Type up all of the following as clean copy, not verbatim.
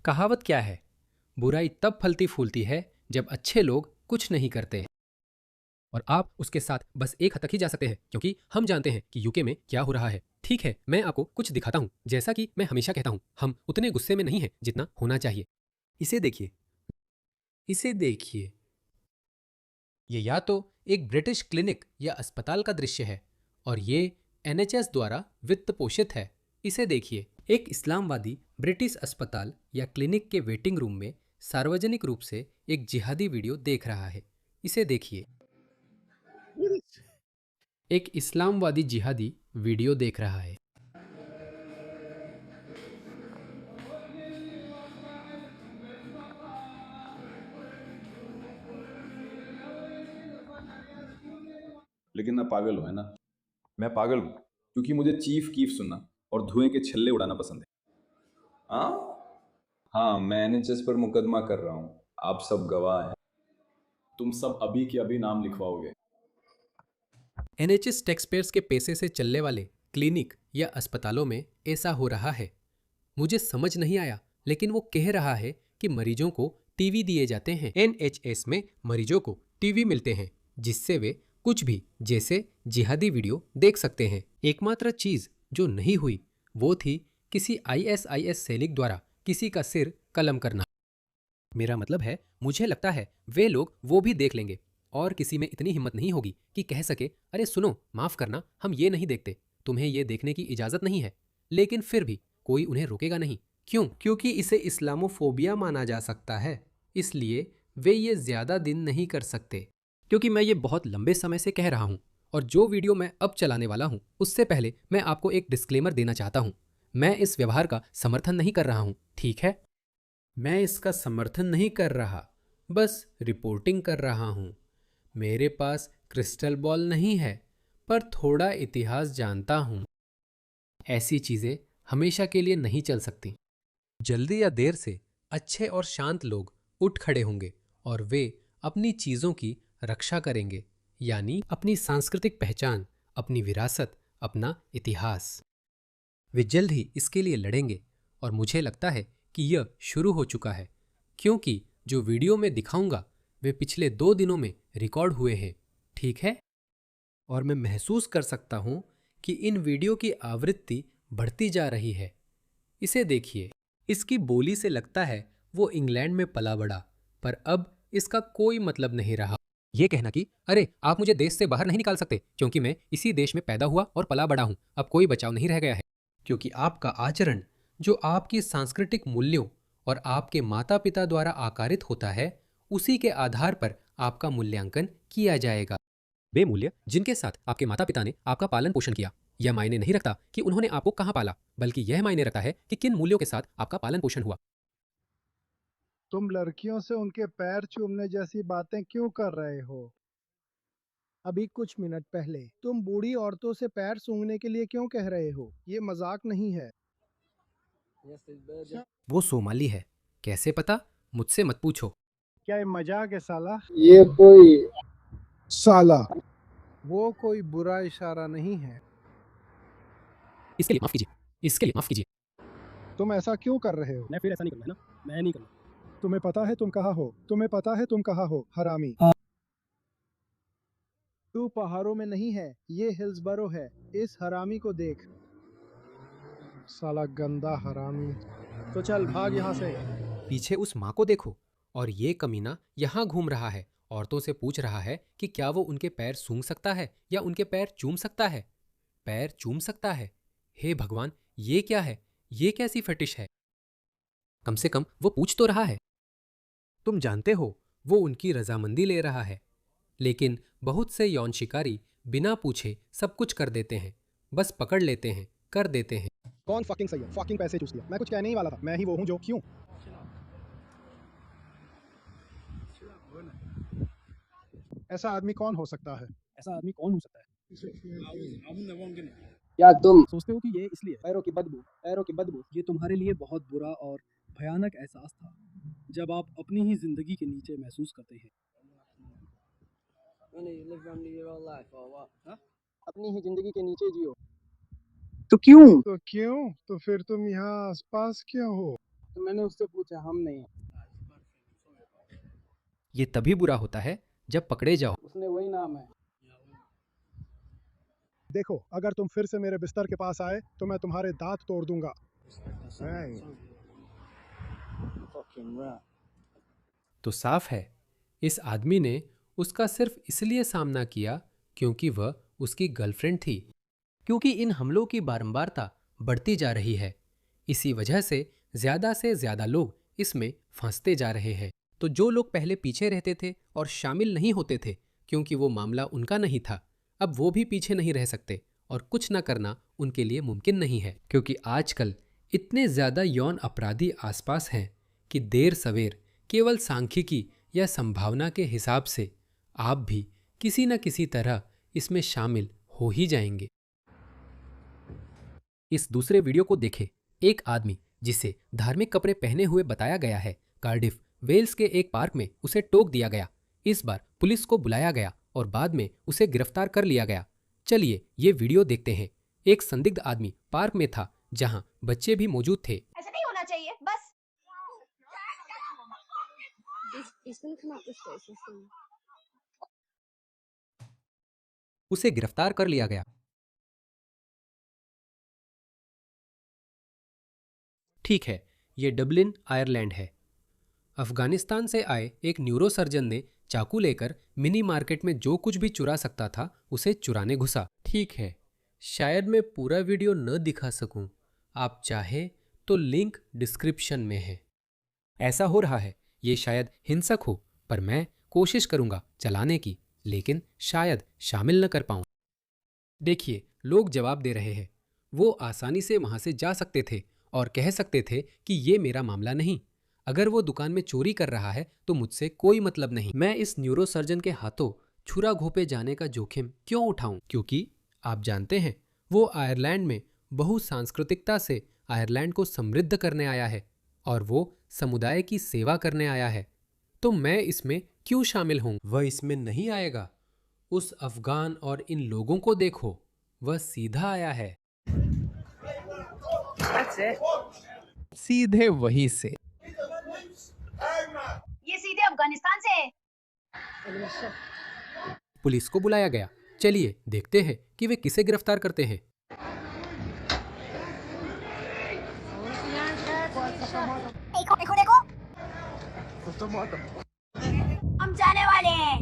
कहावत क्या है? बुराई तब फलती फूलती है जब अच्छे लोग कुछ नहीं करते। और आप उसके साथ बस एक हद तक ही जा सकते हैं, क्योंकि हम जानते हैं कि यूके में क्या हो रहा है। ठीक है, मैं आपको कुछ दिखाता हूँ। जैसा कि मैं हमेशा कहता हूँ, हम उतने गुस्से में नहीं हैं जितना होना चाहिए। इसे देखिए, इसे देखिए। ये या तो एक ब्रिटिश क्लिनिक या अस्पताल का दृश्य है, और ये एनएचएस द्वारा वित्त पोषित है। इसे देखिए, एक इस्लामवादी ब्रिटिश अस्पताल या क्लिनिक के वेटिंग रूम में सार्वजनिक रूप से एक जिहादी वीडियो देख रहा है। इसे देखिए, एक इस्लामवादी जिहादी वीडियो देख रहा है। लेकिन मैं पागल हूं, है ना। मैं पागल हूं क्योंकि मुझे चीफ कीफ सुनना और धुएं के छल्ले उड़ाना पसंद है। हाँ, हाँ, मैं एनएचएस पर मुकदमा कर रहा हूँ। आप सब गवाह हैं। तुम सब अभी के अभी नाम लिखवाओगे। एनएचएस टैक्सपेयर्स के पैसे से चलने वाले क्लिनिक या अस्पतालों में ऐसा हो रहा है। मुझे समझ नहीं आया, लेकिन वो कह रहा है कि मरीजों को टीवी दिए जाते हैं। एनएचएस में मरीजों को टीवी मिलते हैं, जिससे वे कुछ भी, जैसे जिहादी वीडियो देख सकते हैं। एकमात्र चीज जो नहीं हुई वो थी किसी आईएसआईएस सैनिक द्वारा किसी का सिर कलम करना। मेरा मतलब है, मुझे लगता है वे लोग वो भी देख लेंगे, और किसी में इतनी हिम्मत नहीं होगी कि कह सके, अरे सुनो, माफ करना, हम ये नहीं देखते, तुम्हें ये देखने की इजाजत नहीं है। लेकिन फिर भी कोई उन्हें रोकेगा नहीं। क्यों? क्योंकि इसे इस्लामोफोबिया माना जा सकता है। इसलिए वे ये ज्यादा दिन नहीं कर सकते। क्योंकि मैं ये बहुत लंबे समय से कह रहा हूं, और जो वीडियो मैं अब चलाने वाला हूं उससे पहले मैं आपको एक डिस्क्लेमर देना चाहता हूं। मैं इस व्यवहार का समर्थन नहीं कर रहा हूं, ठीक है? मैं इसका समर्थन नहीं कर रहा, बस रिपोर्टिंग कर रहा हूँ। मेरे पास क्रिस्टल बॉल नहीं है, पर थोड़ा इतिहास जानता हूँ। ऐसी चीज़ें हमेशा के लिए नहीं चल सकती। जल्दी या देर से अच्छे और शांत लोग उठ खड़े होंगे, और वे अपनी चीज़ों की रक्षा करेंगे, यानी अपनी सांस्कृतिक पहचान, अपनी विरासत, अपना इतिहास। वे जल्द ही इसके लिए लड़ेंगे, और मुझे लगता है कि यह शुरू हो चुका है, क्योंकि जो वीडियो में दिखाऊंगा वे पिछले 2 दिनों में रिकॉर्ड हुए हैं, ठीक है? और मैं महसूस कर सकता हूं कि इन वीडियो की आवृत्ति बढ़ती जा रही है। इसे देखिए, इसकी बोली से लगता है वो इंग्लैंड में पला बढ़ा, पर अब इसका कोई मतलब नहीं रहा। ये कहना कि अरे आप मुझे देश से बाहर नहीं निकाल सकते, क्योंकि मैं इसी देश में पैदा हुआ और पला बढ़ा हूं, अब कोई बचाव नहीं रह गया है। क्योंकि आपका आचरण, जो आपकी सांस्कृतिक मूल्यों और आपके माता पिता द्वारा आकारित होता है, उसी के आधार पर आपका मूल्यांकन किया जाएगा। वे मूल्य जिनके साथ आपके माता पिता ने आपका पालन पोषण किया, यह मायने नहीं रखता कि उन्होंने आपको कहाँ पाला, बल्कि यह मायने रखता है कि किन मूल्यों के साथ आपका पालन पोषण हुआ। तुम लड़कियों से उनके पैर चूमने जैसी बातें क्यों कर रहे हो? अभी कुछ मिनट पहले तुम बूढ़ी औरतों से पैर सूंघने के लिए क्यों कह रहे हो? ये मजाक नहीं है। वो सोमाली है। कैसे पता? मुझसे मत पूछो। क्या ये मजाक है साला? ये कोई साला, वो कोई बुरा इशारा नहीं है। इसके लिए माफ कीजिए, इसके लिए माफ कीजिए। तुम ऐसा क्यों कर रहे हो? मैं फिर ऐसा नहीं करूँगा, है ना? मैं नहीं करूँगा। तुम्हें पता है तुम कहाँ हो? तुम्हें पता है तुम कहाँ हो, हरामी? तू पहाड़ों में नहीं है, ये हिल्सबरो है। इस हरामी को देख, साला गंदा हरामी। तो चल भाग यहाँ से। पीछे उस माँ को देखो, और ये कमीना यहाँ घूम रहा है, औरतों से पूछ रहा है कि क्या वो उनके पैर सूंघ सकता है या उनके पैर चूम सकता है। पैर चूम सकता है? हे भगवान, ये क्या है? ये कैसी फटिश है? कम से कम वो पूछ तो रहा है। तुम जानते हो, वो उनकी रजामंदी ले रहा है। लेकिन बहुत से यौन शिकारी बिना पूछे सब कुछ कर देते हैं, बस पकड़ लेते हैं, कर देते हैं। कौन फकिंग सही है? फकिंग पैसे चूस लिया। मैं कुछ कहने ही वाला था। मैं ही वो हूँ जो क्यों? ऐसा आदमी कौन हो सकता है? ऐसा आदमी कौन हो सकता है? क्या तुम सोचते हो कि ये इसलिए है? पैरों की बदबू, पैरों की बदबू। ये तुम्हारे लिए बहुत बुरा और भयानक एहसास था, जब आप अपनी ही जिंदगी के नीचे महसूस करते हैं। हाँ? अपनी ही जिंदगी के नीचे जियो? तो क्यों? तो क्यों? तो फिर तुम यहाँ आसपास क्यों हो? तो मैंने उससे पूछा, हम नहीं। ये तभी बुरा होता है जब पकड़े जाओ। उसने वही नाम है। देखो, अगर तुम फिर से मेरे बिस्तर के पास आए तो मैं तुम्हारे दांत तोड़ दूंगा। Fucking rat. तो साफ है, इस आदमी ने उसका सिर्फ इसलिए सामना किया क्योंकि वह उसकी गर्लफ्रेंड थी। क्योंकि इन हमलों की बारंबारता बढ़ती जा रही है, इसी वजह से ज्यादा लोग इसमें फंसते जा रहे हैं। तो जो लोग पहले पीछे रहते थे और शामिल नहीं होते थे क्योंकि वो मामला उनका नहीं था, अब वो भी पीछे नहीं रह सकते और कुछ न करना उनके लिए मुमकिन नहीं है। क्योंकि आजकल इतने ज्यादा यौन अपराधी आसपास हैं कि देर सवेर केवल सांख्यिकी या संभावना के हिसाब से आप भी किसी न किसी तरह इसमें शामिल हो ही जाएंगे। इस दूसरे वीडियो को देखें। एक आदमी जिसे धार्मिक कपड़े पहने हुए बताया गया है, कार्डिफ वेल्स के एक पार्क में उसे टोक दिया गया। इस बार पुलिस को बुलाया गया और बाद में उसे गिरफ्तार कर लिया गया। चलिए ये वीडियो देखते हैं। एक संदिग्ध आदमी पार्क में था जहां बच्चे भी मौजूद थे। ऐसा नहीं होना चाहिए, बस he's gonna come out this way soon. उसे गिरफ्तार कर लिया गया। ठीक है, ये डबलिन आयरलैंड है। अफगानिस्तान से आए एक न्यूरोसर्जन ने चाकू लेकर मिनी मार्केट में जो कुछ भी चुरा सकता था उसे चुराने घुसा। ठीक है, शायद मैं पूरा वीडियो न दिखा सकूं। आप चाहे तो लिंक डिस्क्रिप्शन में है। ऐसा हो रहा है, ये शायद हिंसक हो, पर मैं कोशिश करूंगा चलाने की, लेकिन शायद शामिल न कर पाऊं। देखिए, लोग जवाब दे रहे हैं। वो आसानी से वहां से जा सकते थे और कह सकते थे कि ये मेरा मामला नहीं। अगर वो दुकान में चोरी कर रहा है तो मुझसे कोई मतलब नहीं। मैं इस न्यूरोसर्जन के हाथों छुरा घोंपे जाने का जोखिम क्यों उठाऊं? क्योंकि आप जानते हैं, वो आयरलैंड में बहुसांस्कृतिकता से आयरलैंड को समृद्ध करने आया है और वो समुदाय की सेवा करने आया है। तो मैं इसमें क्यों शामिल हूं? वह इसमें नहीं आएगा। उस अफगान और इन लोगों को देखो, वह सीधा आया है। सीधे वहीं से। ये सीधे अफगानिस्तान से है। पुलिस को बुलाया गया। चलिए देखते हैं कि वे किसे गिरफ्तार करते हैं। देखो देखो देखो, हम जाने वाले हैं,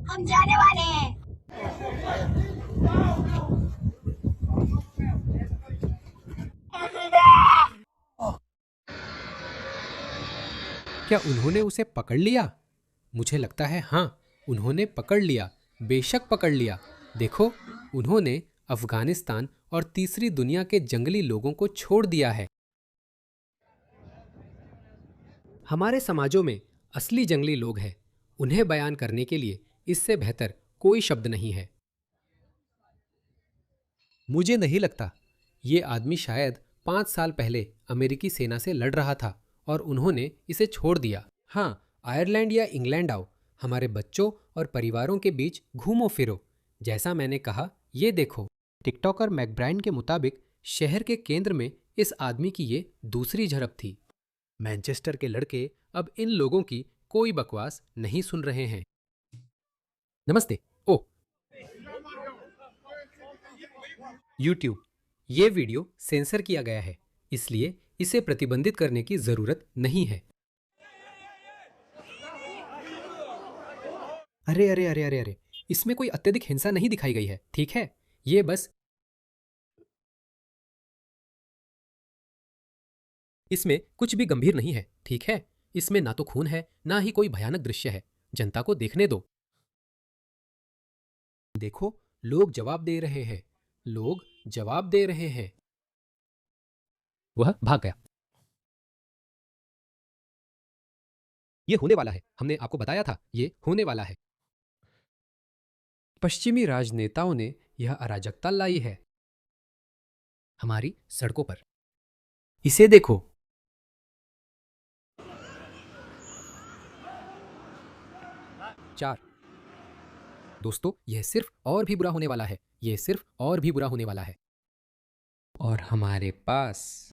हम जाने वाले हैं। क्या उन्होंने उसे पकड़ लिया? मुझे लगता है हाँ, उन्होंने पकड़ लिया। बेशक पकड़ लिया। देखो, उन्होंने अफगानिस्तान और तीसरी दुनिया के जंगली लोगों को छोड़ दिया है। हमारे समाजों में असली जंगली लोग हैं। उन्हें बयान करने के लिए इससे बेहतर कोई शब्द नहीं है। मुझे नहीं लगता। ये आदमी शायद 5 साल पहले अमेरिकी सेना से लड़ रहा था और उन्होंने इसे छोड़ दिया। हाँ, आयरलैंड या इंग्लैंड आओ, हमारे बच्चों और परिवारों के बीच घूमो फिरो। जैसा मैंने कहा, ये देखो। टिकटॉकर मैकब्राइन के मुताबिक शहर के केंद्र में इस आदमी की ये दूसरी झड़प थी। मैनचेस्टर के लड़के अब इन लोगों की कोई बकवास नहीं सुन रहे हैं। नमस्ते। ओ यूट्यूब, ये वीडियो सेंसर किया गया है, इसलिए इसे प्रतिबंधित करने की जरूरत नहीं है। अरे अरे अरे अरे अरे, इसमें कोई अत्यधिक हिंसा नहीं दिखाई गई है, ठीक है? ये बस इसमें कुछ भी गंभीर नहीं है, ठीक है? इसमें ना तो खून है, ना ही कोई भयानक दृश्य है। जनता को देखने दो। देखो, लोग जवाब दे रहे हैं। लोग जवाब दे रहे हैं। वह भाग गया। ये होने वाला है। हमने आपको बताया था, ये होने वाला है। पश्चिमी राजनेताओं ने यह अराजकता लाई है हमारी सड़कों पर। इसे देखो। चार। दोस्तों, यह सिर्फ और भी बुरा होने वाला है। यह सिर्फ और भी बुरा होने वाला है। और हमारे पास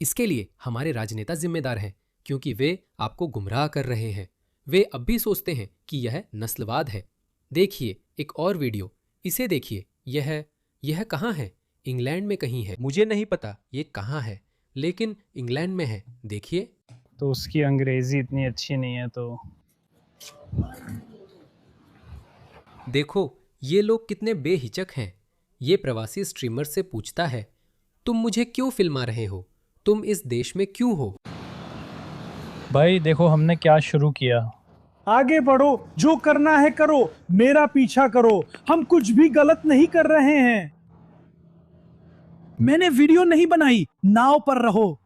इसके लिए हमारे राजनेता जिम्मेदार हैं, क्योंकि वे आपको गुमराह कर रहे हैं। वे अब भी सोचते हैं कि यह नस्लवाद है। देखिए एक और वीडियो, इसे देखिए। यह कहाँ है? इंग्लैंड में कहीं है, मुझे नहीं पता ये कहाँ है, लेकिन इंग्लैंड में है। देखिए। तो उसकी अंग्रेजी इतनी अच्छी नहीं है तो देखो ये लोग कितने बेहिचक हैं। ये प्रवासी स्ट्रीमर से पूछता है, तुम मुझे क्यों फिल्मा रहे हो? तुम इस देश में क्यों हो? भाई देखो हमने क्या शुरू किया। आगे बढ़ो, जो करना है करो, मेरा पीछा करो, हम कुछ भी गलत नहीं कर रहे हैं। मैंने वीडियो नहीं बनाई, नाव पर रहो।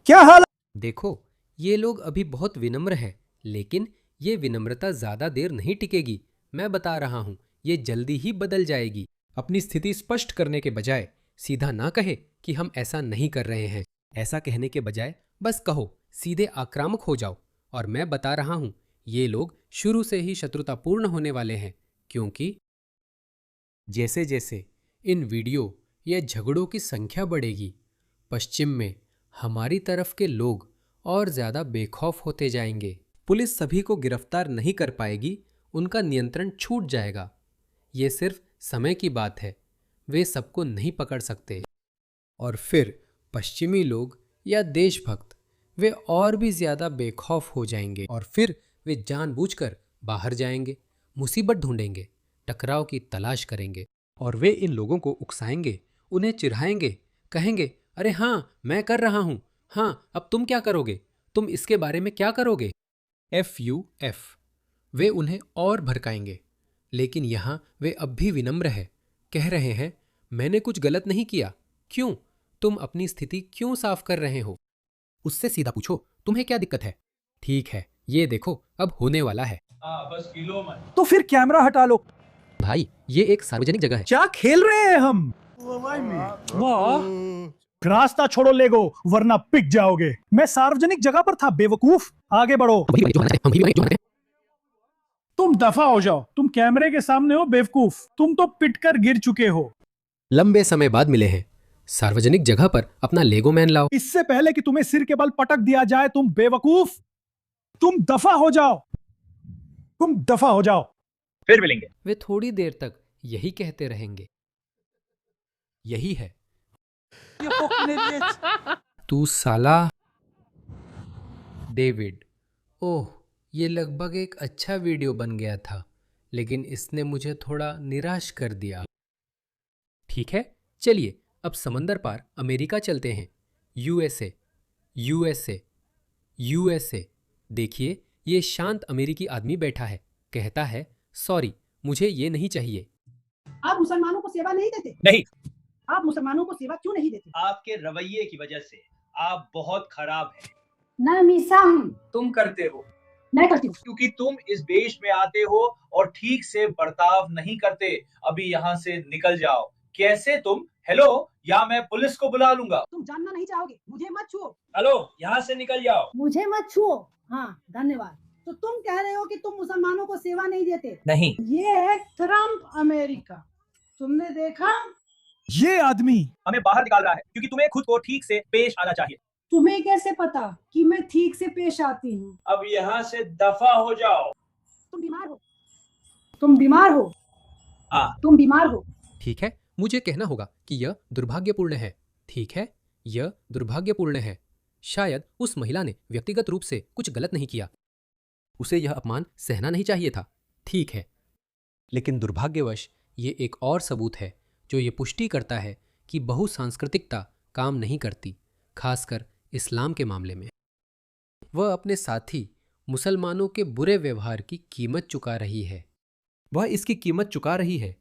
क्या हाल? देखो ये लोग अभी बहुत विनम्र है, लेकिन ये विनम्रता ज्यादा देर नहीं टिकेगी। मैं बता रहा हूं, ये जल्दी ही बदल जाएगी। अपनी स्थिति स्पष्ट करने के बजाय सीधा ना कहे कि हम ऐसा नहीं कर रहे हैं। ऐसा कहने के बजाय बस कहो, सीधे आक्रामक हो जाओ। और मैं बता रहा हूं, ये लोग शुरू से ही शत्रुतापूर्ण होने वाले हैं, क्योंकि जैसे जैसे इन वीडियो या झगड़ों की संख्या बढ़ेगी, पश्चिम में हमारी तरफ के लोग और ज्यादा बेखौफ होते जाएंगे। पुलिस सभी को गिरफ्तार नहीं कर पाएगी, उनका नियंत्रण छूट जाएगा। ये सिर्फ समय की बात है, वे सबको नहीं पकड़ सकते। और फिर पश्चिमी लोग या देशभक्त वे और भी ज्यादा बेखौफ हो जाएंगे, और फिर वे जानबूझकर बाहर जाएंगे, मुसीबत ढूंढेंगे, टकराव की तलाश करेंगे, और वे इन लोगों को उकसाएंगे, उन्हें चिढ़ाएंगे, कहेंगे, अरे हाँ मैं कर रहा हूं, हाँ अब तुम क्या करोगे, तुम इसके बारे में क्या करोगे? FUF। वे उन्हें और भड़काएंगे। लेकिन यहां वे अब भी विनम्र है, कह रहे हैं, मैंने कुछ गलत नहीं किया। क्यों? तुम अपनी स्थिति क्यों साफ कर रहे हो? उससे सीधा पूछो, तुम्हें क्या दिक्कत है? ठीक है, ये देखो अब होने वाला है। बस किलो मत। तो फिर कैमरा हटा लो। भाई ये एक सार्वजनिक जगह है। क्या खेल रहे हैं हम? वाह, रास्ता छोड़ो लेगो, वरना पिट जाओगे। मैं सार्वजनिक जगह पर था बेवकूफ। आगे बढ़ो। तुम दफा हो जाओ, तुम कैमरे के सामने हो बेवकूफ, तुम तो पिट कर गिर चुके हो। लंबे समय बाद मिले हैं। सार्वजनिक जगह पर अपना लेगो मैन लाओ। इससे पहले कि तुम्हें सिर के बल पटक दिया जाए, तुम बेवकूफ, तुम दफा हो जाओ, तुम दफा हो जाओ। फिर मिलेंगे। वे थोड़ी देर तक यही कहते रहेंगे। यही है। तू साला। डेविड, ओह ये लगभग एक अच्छा वीडियो बन गया था, लेकिन इसने मुझे थोड़ा निराश कर दिया। ठीक है, चलिए अब समंदर पार अमेरिका चलते हैं। USA, USA, USA। देखिए ये शांत अमेरिकी आदमी बैठा है, कहता है, सॉरी मुझे ये नहीं चाहिए। आप मुसलमानों को सेवा नहीं देते? नहीं। आप मुसलमानों को सेवा क्यों नहीं देते? आपके रवैये की वजह से आप बहुत खराब हैं। मैं मीसा हूँ। तुम करते हो मैं करती हूँ। क्योंकि तुम इस देश में आते हो और ठीक से बर्ताव नहीं करते। अभी यहाँ से निकल जाओ। कैसे तुम? हेलो, या मैं पुलिस को बुला लूंगा। तुम जानना नहीं चाहोगे, मुझे मत छुओ। हेलो, यहाँ से निकल जाओ। मुझे मत छुओ। हाँ धन्यवाद। तो तुम कह रहे हो कि तुम मुसलमानों को सेवा नहीं देते? नहीं। ये है ट्रम्प अमेरिका, तुमने देखा? ये आदमी हमें बाहर निकाल रहा है क्योंकि तुम्हें खुद को ठीक से पेश आना चाहिए। तुम्हें कैसे पता कि मैं ठीक से पेश आती हूँ? अब यहाँ से दफा हो जाओ। तुम बीमार हो, तुम बीमार हो, तुम बीमार हो। ठीक है, मुझे कहना होगा कि यह दुर्भाग्यपूर्ण है। ठीक है, यह दुर्भाग्यपूर्ण है। शायद उस महिला ने व्यक्तिगत रूप से कुछ गलत नहीं किया, उसे यह अपमान सहना नहीं चाहिए था। ठीक है, लेकिन दुर्भाग्यवश ये एक और सबूत है जो ये पुष्टि करता है कि बहुसांस्कृतिकता काम नहीं करती, खासकर इस्लाम के मामले में। वह अपने साथी मुसलमानों के बुरे व्यवहार की कीमत चुका रही है। वह इसकी कीमत चुका रही है।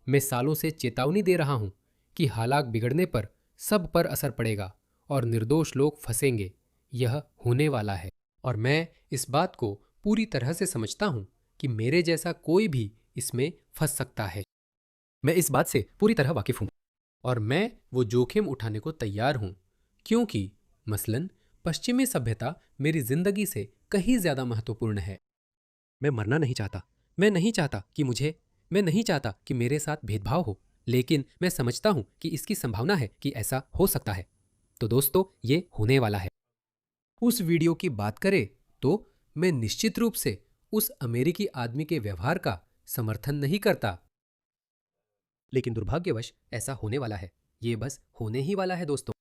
मैं सालों से चेतावनी दे रहा हूं कि हालात बिगड़ने पर सब पर असर पड़ेगा और निर्दोष लोग फंसेंगे। यह होने वाला है, और मैं इस बात को पूरी तरह से समझता हूं कि मेरे जैसा कोई भी इसमें फंस सकता है। मैं इस बात से पूरी तरह वाकिफ हूं, और मैं वो जोखिम उठाने को तैयार हूं, क्योंकि मसलन पश्चिमी सभ्यता मेरी जिंदगी से कहीं ज्यादा महत्वपूर्ण है। मैं मरना नहीं चाहता, मैं नहीं चाहता कि मेरे साथ भेदभाव हो, लेकिन मैं समझता हूं कि इसकी संभावना है कि ऐसा हो सकता है। तो दोस्तों ये होने वाला है। उस वीडियो की बात करें तो मैं निश्चित रूप से उस अमेरिकी आदमी के व्यवहार का समर्थन नहीं करता, लेकिन दुर्भाग्यवश ऐसा होने वाला है। ये बस होने ही वाला है दोस्तों।